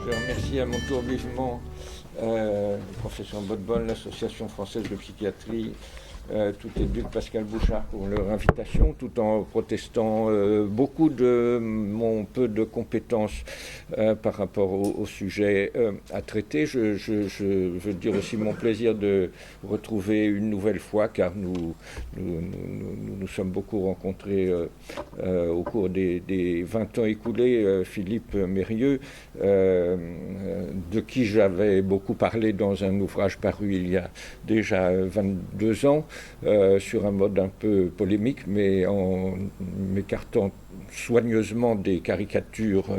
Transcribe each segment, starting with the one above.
Je remercie à mon tour vivement le professeur Bodbon, l'Association française de psychiatrie, tout éduque Pascal Bouchard pour leur invitation, tout en protestant beaucoup de mon peu de compétences par rapport au sujet à traiter. Je veux dire aussi mon plaisir de retrouver une nouvelle fois, car nous sommes beaucoup rencontrés au cours des 20 ans écoulés. Philippe Mérieux, de qui j'avais beaucoup parlé dans un ouvrage paru il y a déjà 22 ans, sur un mode un peu polémique, mais en m'écartant soigneusement des caricatures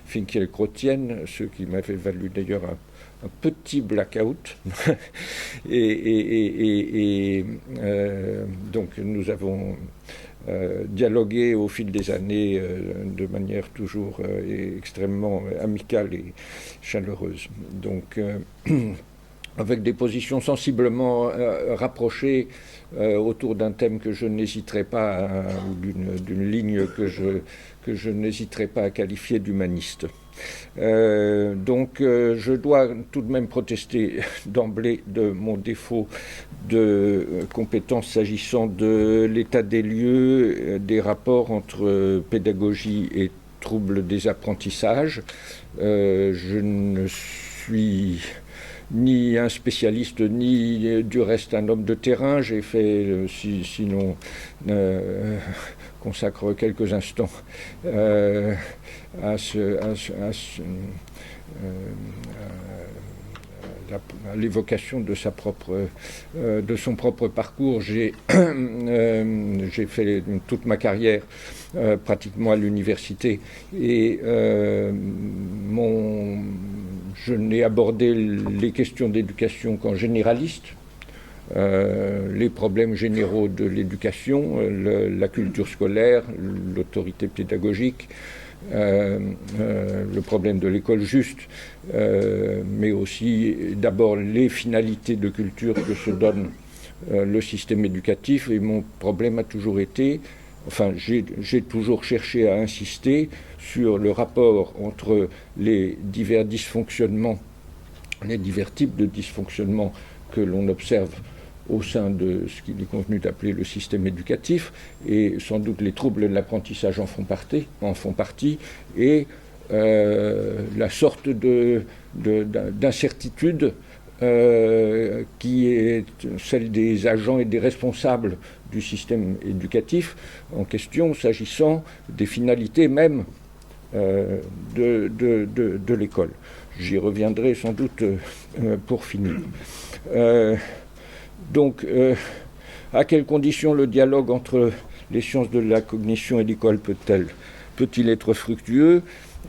finkielkrautiennes, ce qui m'avait valu d'ailleurs un petit blackout. Donc nous avons dialogué au fil des années de manière toujours extrêmement amicale et chaleureuse. Donc avec des positions sensiblement rapprochées autour d'un thème que je n'hésiterai pas ou d'une ligne que je n'hésiterai pas à qualifier d'humaniste. Donc je dois tout de même protester d'emblée de mon défaut de compétence s'agissant de l'état des lieux, des rapports entre pédagogie et troubles des apprentissages. Je ne suis ni un spécialiste, ni du reste un homme de terrain. J'ai fait, sinon consacre quelques instants à l'évocation de son propre parcours. J'ai fait toute ma carrière pratiquement à l'université et je n'ai abordé les questions d'éducation qu'en généraliste. Les problèmes généraux de l'éducation, la culture scolaire, l'autorité pédagogique, le problème de l'école juste, mais aussi d'abord les finalités de culture que se donne le système éducatif. Et mon problème a toujours été, j'ai toujours cherché à insister sur le rapport entre les divers dysfonctionnements, les divers types de dysfonctionnements que l'on observe au sein de ce qu'il est convenu d'appeler le système éducatif, et sans doute les troubles de l'apprentissage en font partie, et la sorte d'incertitude qui est celle des agents et des responsables du système éducatif en question, s'agissant des finalités même de l'école. J'y reviendrai sans doute pour finir. Donc, à quelles conditions le dialogue entre les sciences de la cognition et l'école peut-il être fructueux ?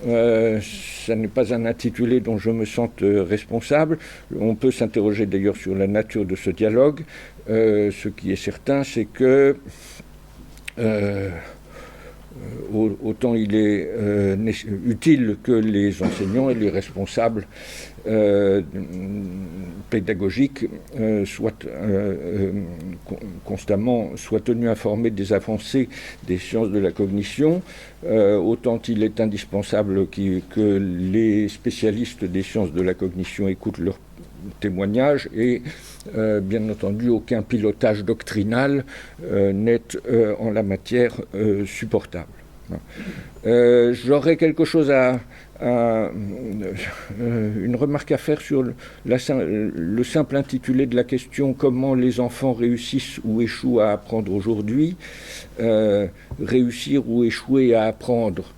Ça n'est pas un intitulé dont je me sente responsable. On peut s'interroger d'ailleurs sur la nature de ce dialogue. Ce qui est certain, c'est que autant il est utile que les enseignants et les responsables pédagogiques soient tenus informés des avancées des sciences de la cognition, autant il est indispensable que les spécialistes des sciences de la cognition écoutent leurs témoignages, et bien entendu aucun pilotage doctrinal n'est en la matière supportable. J'aurais quelque chose une remarque à faire sur le simple intitulé de la question: comment les enfants réussissent ou échouent à apprendre aujourd'hui. Réussir ou échouer à apprendre,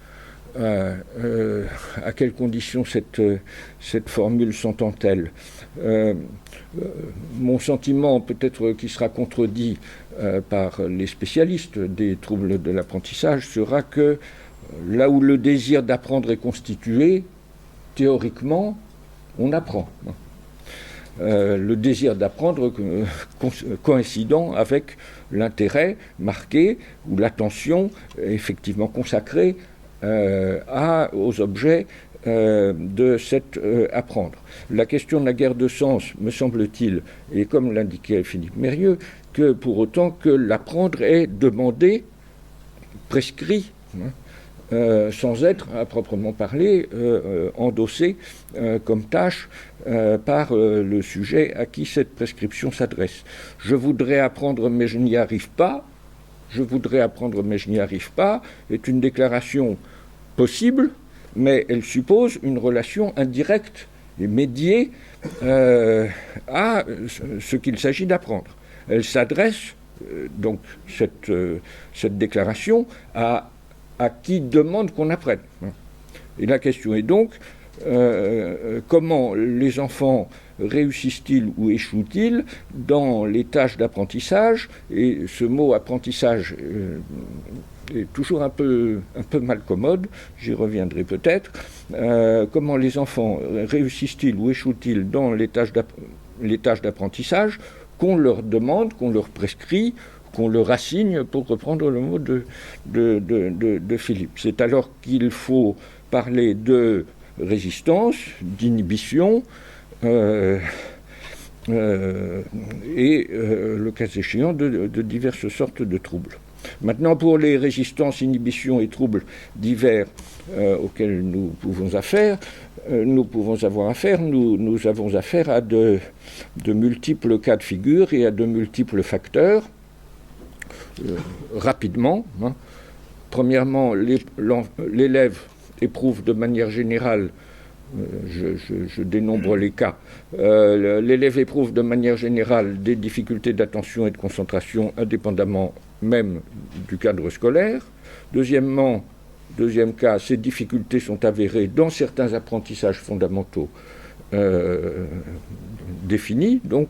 à quelles conditions cette formule s'entend-elle? Mon sentiment, peut-être qui sera contredit par les spécialistes des troubles de l'apprentissage, sera que là où le désir d'apprendre est constitué, théoriquement, on apprend. Le désir d'apprendre coïncidant avec l'intérêt marqué ou l'attention effectivement consacrée aux objets de cet apprendre. La question n'a guère de sens, me semble-t-il, et comme l'indiquait Philippe Mérieux, que pour autant que l'apprendre est demandé, prescrit, sans être, à proprement parler, endossé comme tâche par le sujet à qui cette prescription s'adresse. Je voudrais apprendre mais je n'y arrive pas. Je voudrais apprendre mais je n'y arrive pas est une déclaration possible, mais elle suppose une relation indirecte et médiée à ce qu'il s'agit d'apprendre. Elle s'adresse, donc cette déclaration, à qui demande qu'on apprenne. Et la question est donc, comment les enfants réussissent-ils ou échouent-ils dans les tâches d'apprentissage? Et ce mot apprentissage est toujours un peu mal commode, j'y reviendrai peut-être. Comment les enfants réussissent-ils ou échouent-ils dans les tâches d'apprentissage qu'on leur demande, qu'on leur prescrit, qu'on leur assigne, pour reprendre le mot de Philippe. C'est alors qu'il faut parler de résistance, d'inhibition, et le cas échéant de diverses sortes de troubles. Maintenant, pour les résistances, inhibitions et troubles divers auxquels nous pouvons avoir affaire, nous avons affaire à de multiples cas de figure et à de multiples facteurs. Rapidement, premièrement, l'élève éprouve de manière générale, je dénombre les cas, l'élève éprouve de manière générale des difficultés d'attention et de concentration indépendamment même du cadre scolaire. Deuxième cas, ces difficultés sont avérées dans certains apprentissages fondamentaux définis, donc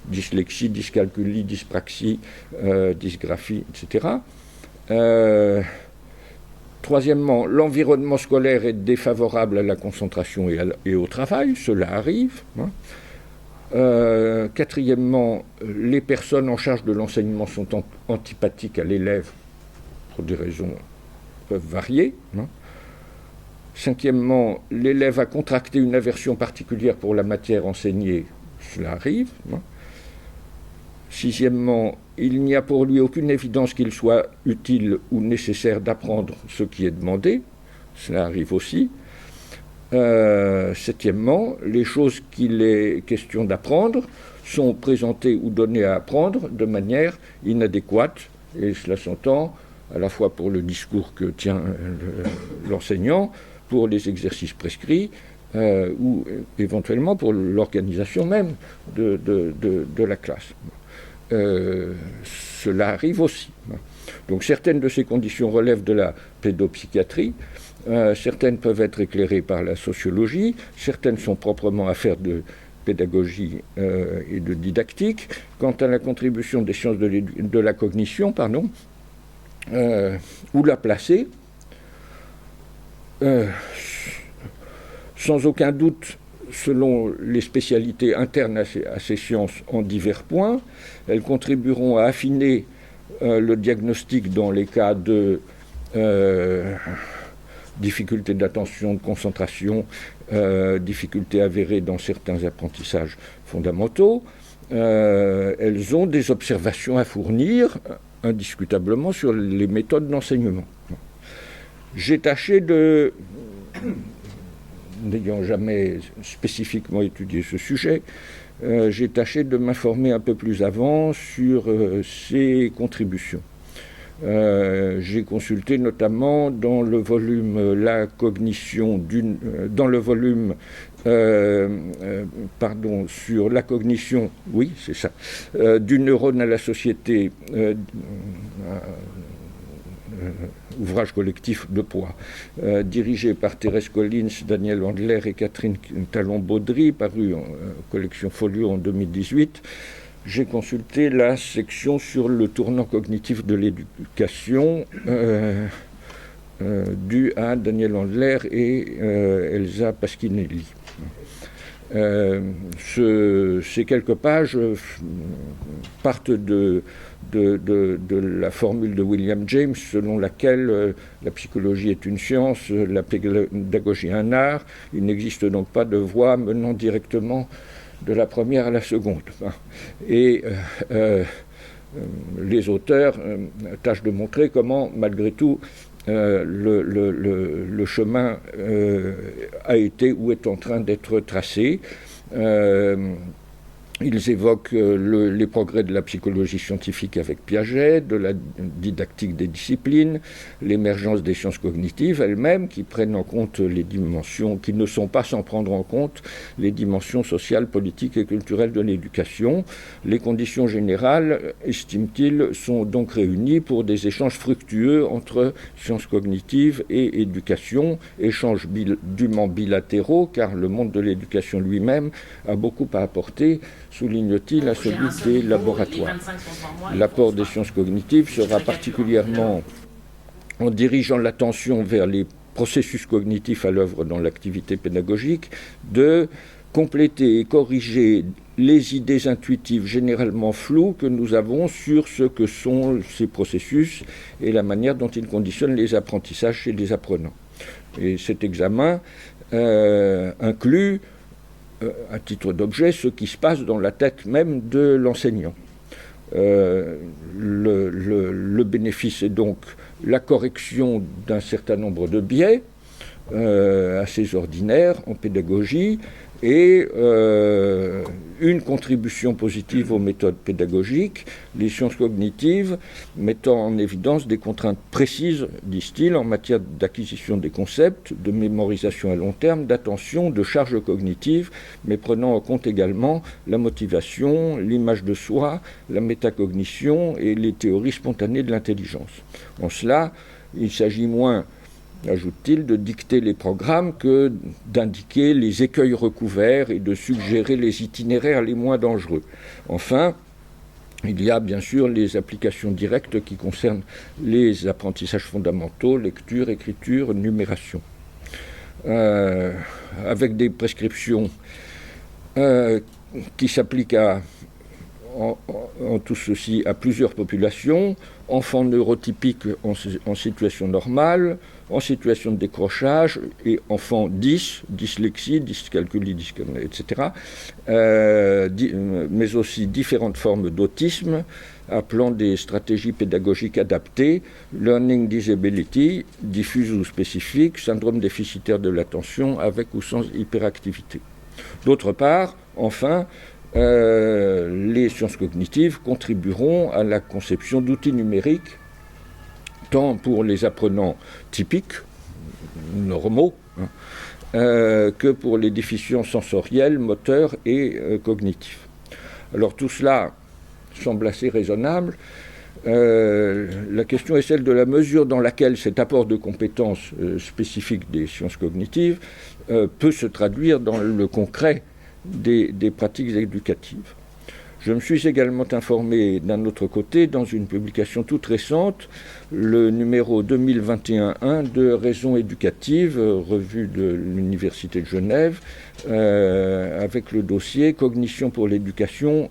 dyslexie, dyscalculie, dyspraxie, dysgraphie, etc. Troisièmement, l'environnement scolaire est défavorable à la concentration et au travail, cela arrive. Quatrièmement, les personnes en charge de l'enseignement sont antipathiques à l'élève pour des raisons qui peuvent varier. Cinquièmement, l'élève a contracté une aversion particulière pour la matière enseignée, cela arrive. Sixièmement, il n'y a pour lui aucune évidence qu'il soit utile ou nécessaire d'apprendre ce qui est demandé, cela arrive aussi. Septièmement, les choses qu'il est question d'apprendre sont présentées ou données à apprendre de manière inadéquate, et cela s'entend à la fois pour le discours que tient l'enseignant, pour les exercices prescrits, ou éventuellement pour l'organisation même de la classe. Cela arrive aussi. Donc certaines de ces conditions relèvent de la pédopsychiatrie, certaines peuvent être éclairées par la sociologie, certaines sont proprement affaires de pédagogie et de didactique. Quant à la contribution des sciences de la cognition, où la placer, sans aucun doute, selon les spécialités internes à ces sciences en divers points, elles contribueront à affiner le diagnostic dans les cas de difficultés d'attention, de concentration, difficultés avérées dans certains apprentissages fondamentaux. Elles ont des observations à fournir, indiscutablement, sur les méthodes d'enseignement. J'ai tâché n'ayant jamais spécifiquement étudié ce sujet, j'ai tâché de m'informer un peu plus avant sur ces contributions. J'ai consulté notamment dans le volume La cognition dans le volume sur la cognition, oui c'est ça, du neurone à la société, ouvrage collectif de poids, dirigé par Thérèse Collins, Daniel Handler et Catherine Talon-Baudry, paru en collection Folio en 2018. J'ai consulté la section sur le tournant cognitif de l'éducation, due à Daniel Handler et Elsa Paschinelli. Ces quelques pages partent de la formule de William James, selon laquelle la psychologie est une science, la pédagogie un art. Il n'existe donc pas de voie menant directement de la première à la seconde. Et les auteurs tâchent de montrer comment, malgré tout, le chemin a été ou est en train d'être tracé. Ils évoquent les progrès de la psychologie scientifique avec Piaget, de la didactique des disciplines, l'émergence des sciences cognitives elles-mêmes qui prennent en compte les dimensions, qui ne sont pas sans prendre en compte les dimensions sociales, politiques et culturelles de l'éducation. Les conditions générales, estiment-ils, sont donc réunies pour des échanges fructueux entre sciences cognitives et éducation, échanges dûment bilatéraux, car le monde de l'éducation lui-même a beaucoup à apporter, souligne-t-il, à celui des laboratoires. L'apport des sciences cognitives sera particulièrement, en dirigeant l'attention vers les processus cognitifs à l'œuvre dans l'activité pédagogique, de compléter et corriger les idées intuitives généralement floues que nous avons sur ce que sont ces processus et la manière dont ils conditionnent les apprentissages chez les apprenants. Et cet examen inclut à titre d'objet ce qui se passe dans la tête même de l'enseignant. Le bénéfice est donc la correction d'un certain nombre de biais assez ordinaires en pédagogie et une contribution positive aux méthodes pédagogiques, les sciences cognitives mettant en évidence des contraintes précises, disent-ils, en matière d'acquisition des concepts, de mémorisation à long terme, d'attention, de charge cognitive, mais prenant en compte également la motivation, l'image de soi, la métacognition et les théories spontanées de l'intelligence. En cela, il s'agit moins, ajoute-t-il, de dicter les programmes que d'indiquer les écueils recouverts et de suggérer les itinéraires les moins dangereux. Enfin, il y a bien sûr les applications directes qui concernent les apprentissages fondamentaux, lecture, écriture, numération. Avec des prescriptions qui s'appliquent en tout ceci à plusieurs populations, enfants neurotypiques en situation normale, en situation de décrochage, et enfants dyslexie, dyscalculie, etc., mais aussi différentes formes d'autisme, appelant des stratégies pédagogiques adaptées, learning disability, diffuse ou spécifique, syndrome déficitaire de l'attention avec ou sans hyperactivité. D'autre part, enfin, les sciences cognitives contribueront à la conception d'outils numériques, tant pour les apprenants typiques, normaux, que pour les déficients sensoriels, moteurs et cognitifs. Alors tout cela semble assez raisonnable. La question est celle de la mesure dans laquelle cet apport de compétences spécifiques des sciences cognitives peut se traduire dans le concret des pratiques éducatives. Je me suis également informé d'un autre côté dans une publication toute récente, le numéro 2021-1 de Raison éducative, revue de l'Université de Genève, avec le dossier Cognition pour l'éducation, :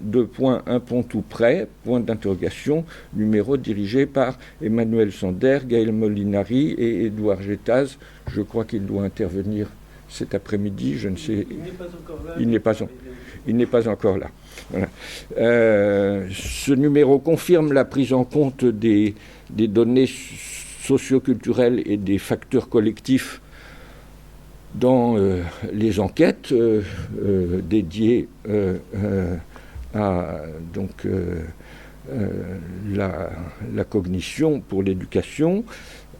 un pont tout près, point d'interrogation, numéro dirigé par Emmanuel Sander, Gaël Molinari et Édouard Gétaz. Je crois qu'il doit intervenir cet après-midi, je ne sais... Il n'est pas encore là. Voilà. Ce numéro confirme la prise en compte des données socioculturelles et des facteurs collectifs dans les enquêtes dédiées à donc, la cognition pour l'éducation.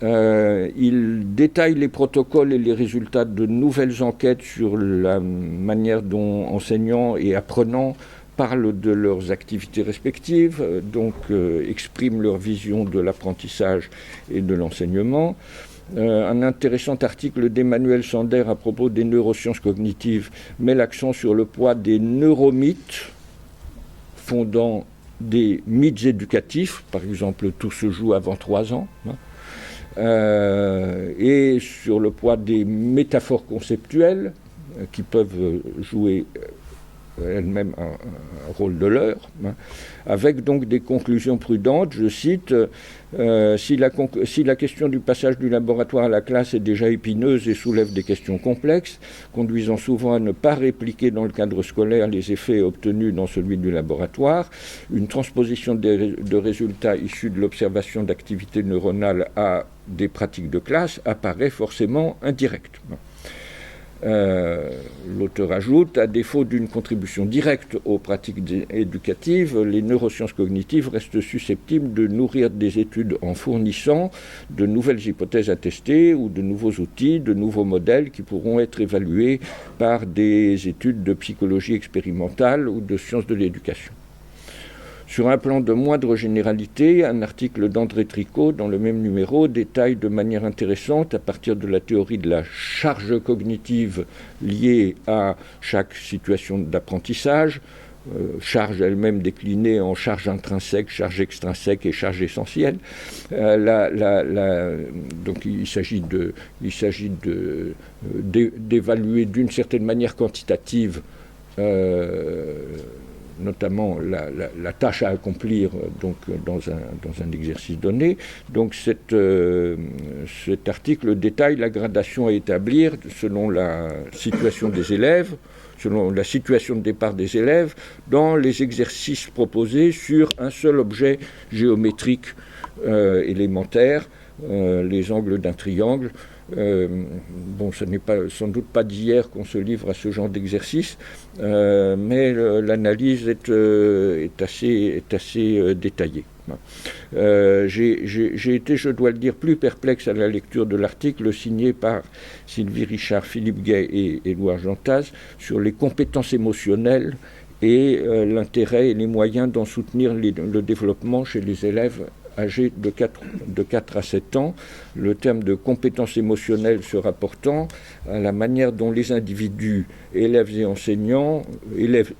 Il détaille les protocoles et les résultats de nouvelles enquêtes sur la manière dont enseignants et apprenants parlent de leurs activités respectives, donc expriment leur vision de l'apprentissage et de l'enseignement. Un intéressant article d'Emmanuel Sander à propos des neurosciences cognitives met l'accent sur le poids des neuromythes fondant des mythes éducatifs, par exemple tout se joue avant 3 ans, et sur le poids des métaphores conceptuelles qui peuvent jouer elle-même un rôle de leurre, hein, avec donc des conclusions prudentes. Je cite, si la question du passage du laboratoire à la classe est déjà épineuse et soulève des questions complexes, conduisant souvent à ne pas répliquer dans le cadre scolaire les effets obtenus dans celui du laboratoire, une transposition de résultats issus de l'observation d'activités neuronales à des pratiques de classe apparaît forcément indirecte. L'auteur ajoute, à défaut d'une contribution directe aux pratiques éducatives, les neurosciences cognitives restent susceptibles de nourrir des études en fournissant de nouvelles hypothèses à tester ou de nouveaux outils, de nouveaux modèles qui pourront être évalués par des études de psychologie expérimentale ou de sciences de l'éducation. Sur un plan de moindre généralité, un article d'André Tricot dans le même numéro détaille de manière intéressante, à partir de la théorie de la charge cognitive liée à chaque situation d'apprentissage, charge elle-même déclinée en charge intrinsèque, charge extrinsèque et charge essentielle. Donc il s'agit d'évaluer d'une certaine manière quantitative notamment la tâche à accomplir donc, dans un exercice donné. Donc cet article détaille la gradation à établir selon la situation des élèves, selon la situation de départ des élèves, dans les exercices proposés sur un seul objet géométrique élémentaire, les angles d'un triangle. Bon, ce n'est sans doute pas d'hier qu'on se livre à ce genre d'exercice, mais l'analyse est assez détaillée. J'ai été, je dois le dire, plus perplexe à la lecture de l'article signé par Sylvie Richard, Philippe Gay et Édouard Jantaz sur les compétences émotionnelles et l'intérêt et les moyens d'en soutenir le développement chez les élèves âgés de 4 à 7 ans, le terme de compétences émotionnelles se rapportant à la manière dont les individus, élèves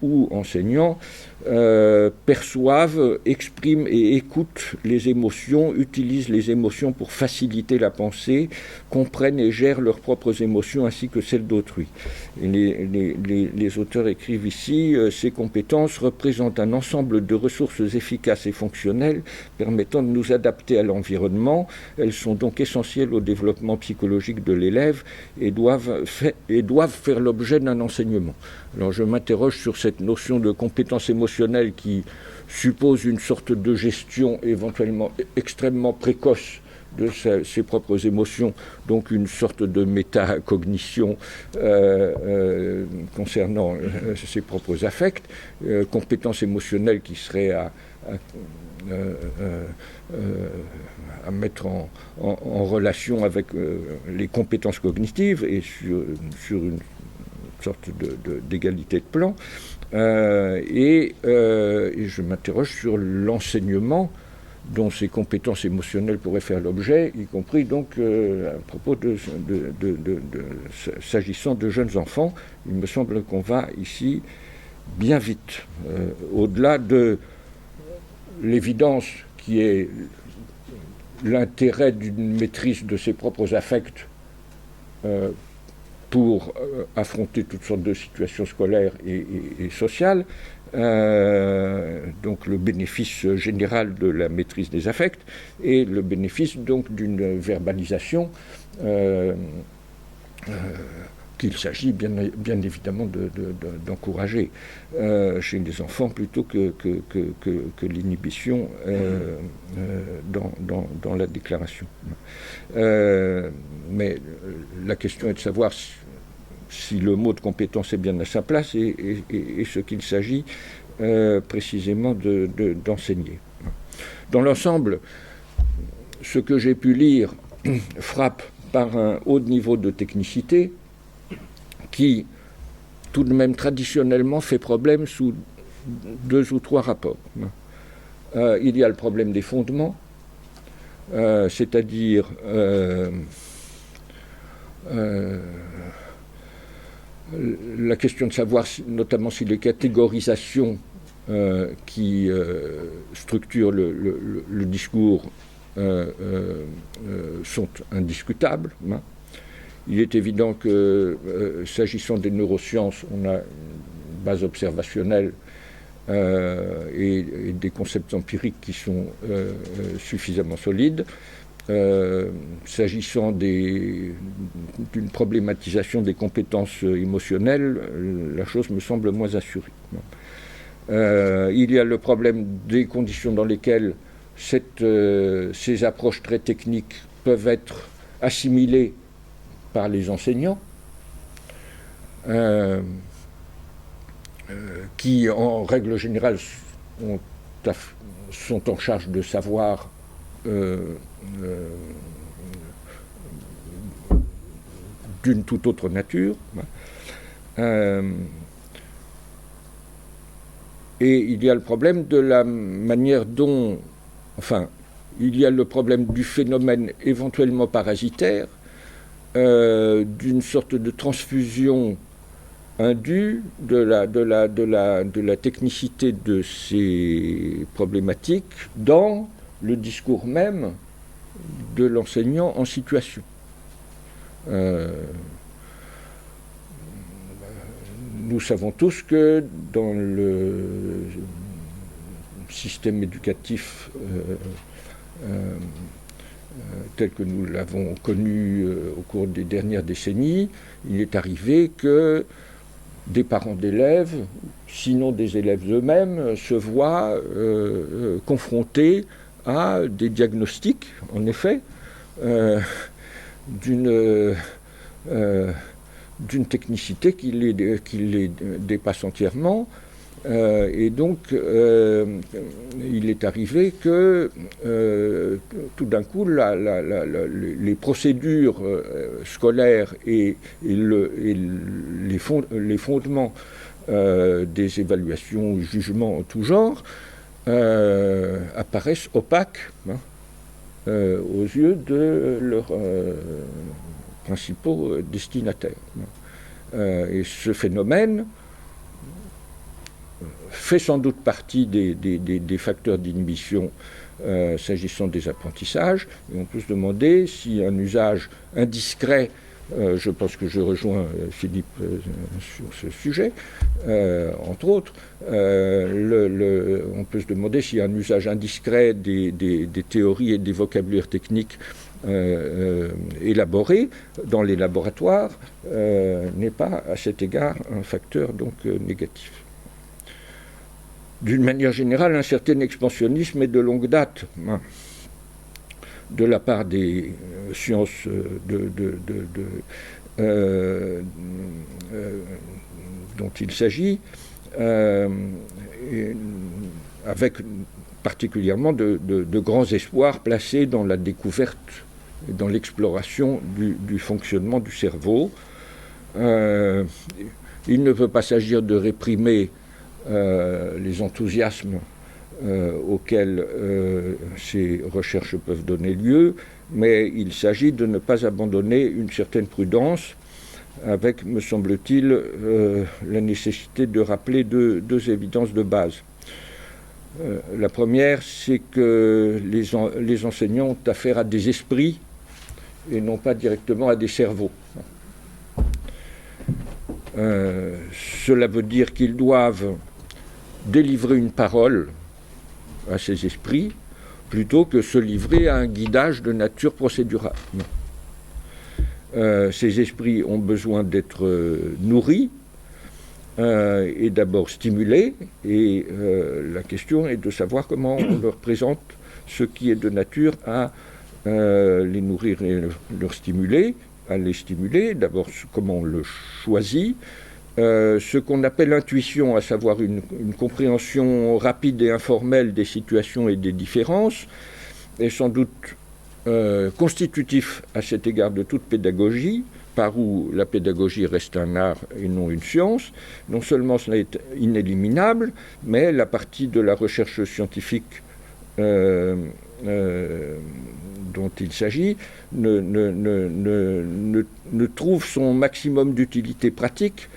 ou enseignants, perçoivent, expriment et écoutent les émotions, utilisent les émotions pour faciliter la pensée, comprennent et gèrent leurs propres émotions ainsi que celles d'autrui. Et les auteurs écrivent ici, ces compétences représentent un ensemble de ressources efficaces et fonctionnelles permettant de nous adapter à l'environnement. Elles sont donc essentielles au développement psychologique de l'élève et doivent faire l'objet d'un enseignement. Alors je m'interroge sur cette notion de compétence émotionnelle qui suppose une sorte de gestion éventuellement extrêmement précoce de ses propres émotions, donc une sorte de métacognition concernant ses propres affects, compétence émotionnelle qui serait à mettre en relation avec les compétences cognitives et sur une sorte d'égalité de plan. Et je m'interroge sur l'enseignement dont ces compétences émotionnelles pourraient faire l'objet, y compris donc à propos s'agissant de jeunes enfants. Il me semble qu'on va ici bien vite, au-delà de l'évidence qui est l'intérêt d'une maîtrise de ses propres affects pour affronter toutes sortes de situations scolaires et sociales, donc le bénéfice général de la maîtrise des affects et le bénéfice donc d'une verbalisation qu'il s'agit bien évidemment d'encourager chez les enfants plutôt que l'inhibition dans la déclaration. Mais la question est de savoir si le mot de compétence est bien à sa place et ce qu'il s'agit précisément d'enseigner. Dans l'ensemble, ce que j'ai pu lire frappe par un haut niveau de technicité qui, tout de même traditionnellement, fait problème sous 2 ou 3 rapports. Il y a le problème des fondements, c'est-à-dire la question de savoir, notamment si les catégorisations qui structurent le discours sont indiscutables. Il est évident que, s'agissant des neurosciences, on a base observationnelle et des concepts empiriques qui sont suffisamment solides. S'agissant d'une problématisation des compétences émotionnelles, la chose me semble moins assurée. Il y a le problème des conditions dans lesquelles ces approches très techniques peuvent être assimilées par les enseignants, qui en règle générale sont en charge de savoir d'une toute autre nature. Et il y a le problème de la manière dont, enfin, il y a le problème du phénomène éventuellement parasitaire, d'une sorte de transfusion indue de la technicité de ces problématiques dans le discours même de l'enseignant en situation. Nous savons tous que dans le système éducatif tel que nous l'avons connu au cours des dernières décennies, il est arrivé que des parents d'élèves, sinon des élèves eux-mêmes, se voient confrontés à des diagnostics, en effet, d'une technicité qui les dépasse entièrement. Et donc, il est arrivé que, tout d'un coup, les procédures scolaires et les fondements des évaluations, jugements en tout genre, apparaissent opaques aux yeux de leurs principaux destinataires. Et ce phénomène fait sans doute partie des facteurs d'inhibition s'agissant des apprentissages. Et on peut se demander si un usage indiscret, je pense que je rejoins Philippe sur ce sujet, entre autres, on peut se demander si un usage indiscret des théories et des vocabulaires techniques élaborés dans les laboratoires n'est pas à cet égard un facteur donc négatif. D'une manière générale, un certain expansionnisme est de longue date de la part des sciences dont il s'agit, avec particulièrement de grands espoirs placés dans la découverte, dans l'exploration du fonctionnement du cerveau. Il ne peut pas s'agir de réprimer les enthousiasmes auxquels ces recherches peuvent donner lieu, mais il s'agit de ne pas abandonner une certaine prudence avec, me semble-t-il, la nécessité de rappeler deux évidences de base. La première, c'est que les enseignants ont affaire à des esprits et non pas directement à des cerveaux. Cela veut dire qu'ils doivent délivrer une parole à ces esprits plutôt que se livrer à un guidage de nature procédurale. Ces esprits ont besoin d'être nourris et d'abord stimulés, et la question est de savoir comment on leur présente ce qui est de nature à les nourrir et leur stimuler, à les stimuler, d'abord comment on le choisit, ce qu'on appelle l'intuition, à savoir une compréhension rapide et informelle des situations et des différences, est sans doute constitutif à cet égard de toute pédagogie, par où la pédagogie reste un art et non une science. Non seulement cela est inéliminable, mais la partie de la recherche scientifique dont il s'agit ne trouve son maximum d'utilité pratique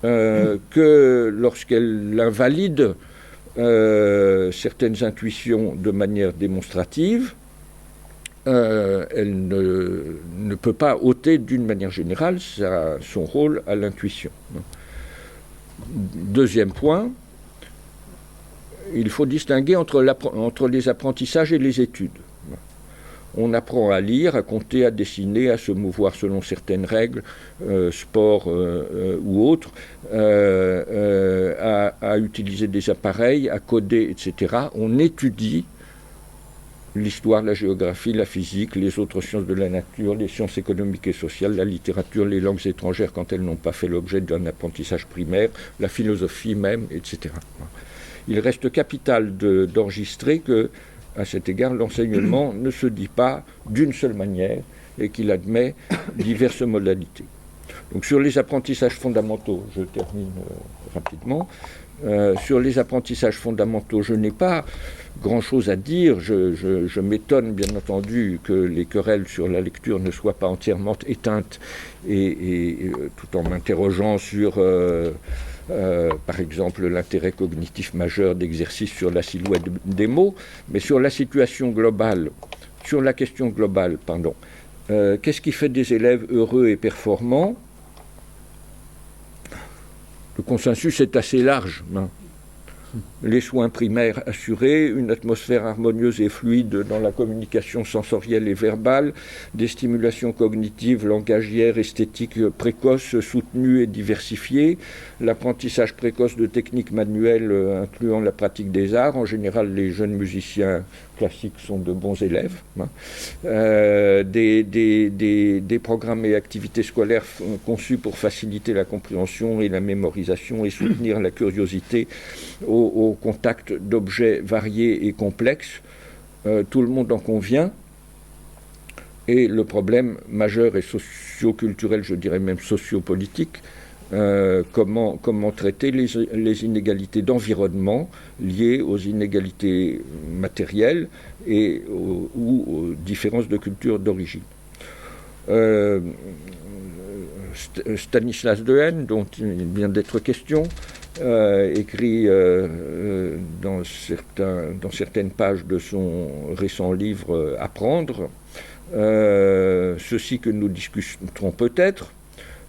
que lorsqu'elle invalide certaines intuitions de manière démonstrative. Elle ne peut pas ôter d'une manière générale son rôle à l'intuition. Deuxième point, il faut distinguer entre les apprentissages et les études. On apprend à lire, à compter, à dessiner, à se mouvoir selon certaines règles, sport ou autres, à utiliser des appareils, à coder, etc. On étudie l'histoire, la géographie, la physique, les autres sciences de la nature, les sciences économiques et sociales, la littérature, les langues étrangères quand elles n'ont pas fait l'objet d'un apprentissage primaire, la philosophie même, etc. Il reste capital d'enregistrer que, à cet égard, l'enseignement ne se dit pas d'une seule manière et qu'il admet diverses modalités. Donc sur les apprentissages fondamentaux, je termine rapidement. Sur les apprentissages fondamentaux, je n'ai pas grand-chose à dire. Je m'étonne bien entendu que les querelles sur la lecture ne soient pas entièrement éteintes, et tout en m'interrogeant sur, par exemple, l'intérêt cognitif majeur d'exercice sur la silhouette des mots, mais sur la situation globale, sur la question globale, pardon. Qu'est-ce qui fait des élèves heureux et performants ? Le consensus est assez large. Les soins primaires assurés, une atmosphère harmonieuse et fluide dans la communication sensorielle et verbale, des stimulations cognitives, langagières, esthétiques précoces, soutenues et diversifiées, l'apprentissage précoce de techniques manuelles incluant la pratique des arts. En général, les jeunes musiciens classiques sont de bons élèves. Des programmes et activités scolaires conçus pour faciliter la compréhension et la mémorisation et soutenir la curiosité au contact d'objets variés et complexes. Tout le monde en convient. Et le problème majeur et socio-culturel, je dirais même sociopolitique, comment traiter les inégalités d'environnement liées aux inégalités matérielles et aux différences de culture d'origine. Stanislas Dehaene, dont il vient d'être question, écrit dans certaines pages de son récent livre « Apprendre », ceci que nous discuterons peut-être,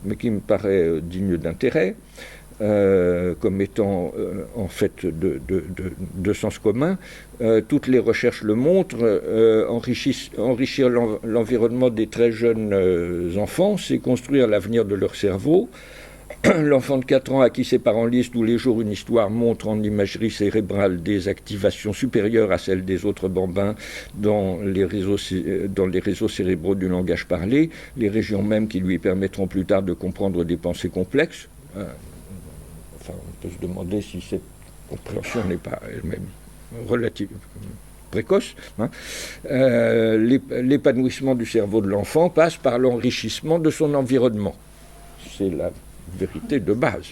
mais qui me paraît digne d'intérêt, comme étant en fait de sens commun. Toutes les recherches le montrent, enrichir l'environnement des très jeunes enfants, c'est construire l'avenir de leur cerveau. L'enfant de 4 ans à qui ses parents lisent tous les jours une histoire montre en imagerie cérébrale des activations supérieures à celles des autres bambins dans les réseaux cérébraux du langage parlé, les régions mêmes qui lui permettront plus tard de comprendre des pensées complexes. Enfin, on peut se demander si cette compréhension n'est pas elle-même relative, précoce. L'épanouissement du cerveau de l'enfant passe par l'enrichissement de son environnement. C'est la vérité de base.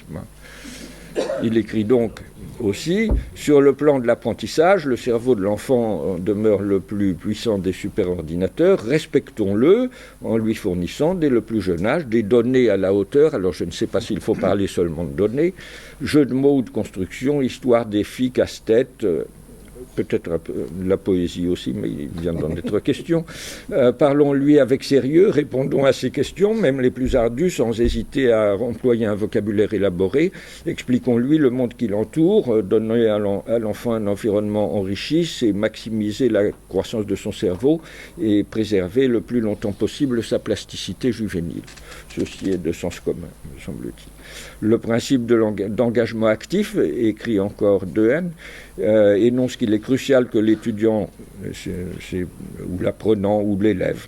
Il écrit donc aussi, sur le plan de l'apprentissage, le cerveau de l'enfant demeure le plus puissant des superordinateurs. Respectons-le en lui fournissant dès le plus jeune âge des données à la hauteur. Alors je ne sais pas s'il faut parler seulement de données, jeux de mots ou de construction, histoire, défis, casse-tête, peut-être un peu la poésie aussi, mais il vient d'en être question. Parlons-lui avec sérieux, répondons à ses questions, même les plus ardues, sans hésiter à employer un vocabulaire élaboré. Expliquons-lui le monde qui l'entoure, donner à l'enfant un environnement enrichi, c'est maximiser la croissance de son cerveau et préserver le plus longtemps possible sa plasticité juvénile. Ceci est de sens commun, me semble-t-il. Le principe d'engagement actif, écrit encore Dehaene, énonce qu'il est crucial que l'étudiant, ou l'apprenant, ou l'élève,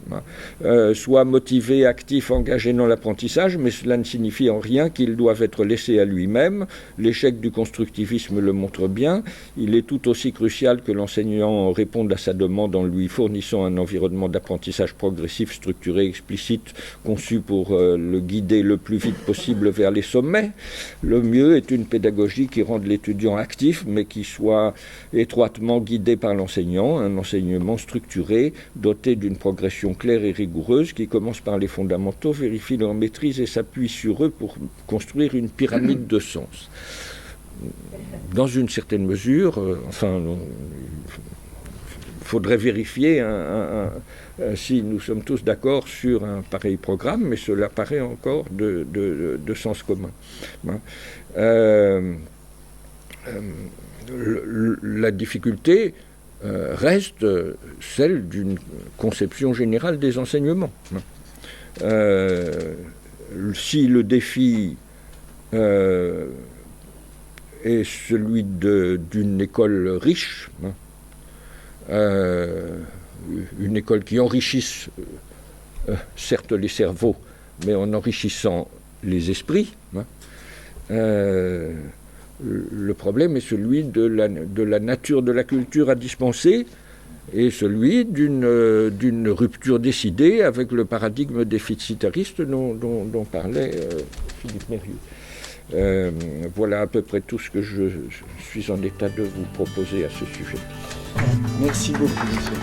soit motivé, actif, engagé dans l'apprentissage, mais cela ne signifie en rien qu'il doive être laissé à lui-même. L'échec du constructivisme le montre bien. Il est tout aussi crucial que l'enseignant réponde à sa demande en lui fournissant un environnement d'apprentissage progressif, structuré, explicite, conçu pour le guider le plus vite possible vers les sommets. Le mieux est une pédagogie qui rende l'étudiant actif, mais qui soit étroitement guidé par l'enseignant, un enseignement structuré, doté d'une progression claire et rigoureuse, qui commence par les fondamentaux, vérifie leur maîtrise et s'appuie sur eux pour construire une pyramide de sens. Dans une certaine mesure, il faudrait vérifier si nous sommes tous d'accord sur un pareil programme, mais cela paraît encore de sens commun. La difficulté reste celle d'une conception générale des enseignements. Si le défi est celui d'une école riche, une école qui enrichisse certes les cerveaux, mais en enrichissant les esprits, le problème est celui de la nature de la culture à dispenser et celui d'une rupture décidée avec le paradigme déficitariste dont parlait Philippe Mérieux. Voilà à peu près tout ce que je suis en état de vous proposer à ce sujet. Merci beaucoup, monsieur.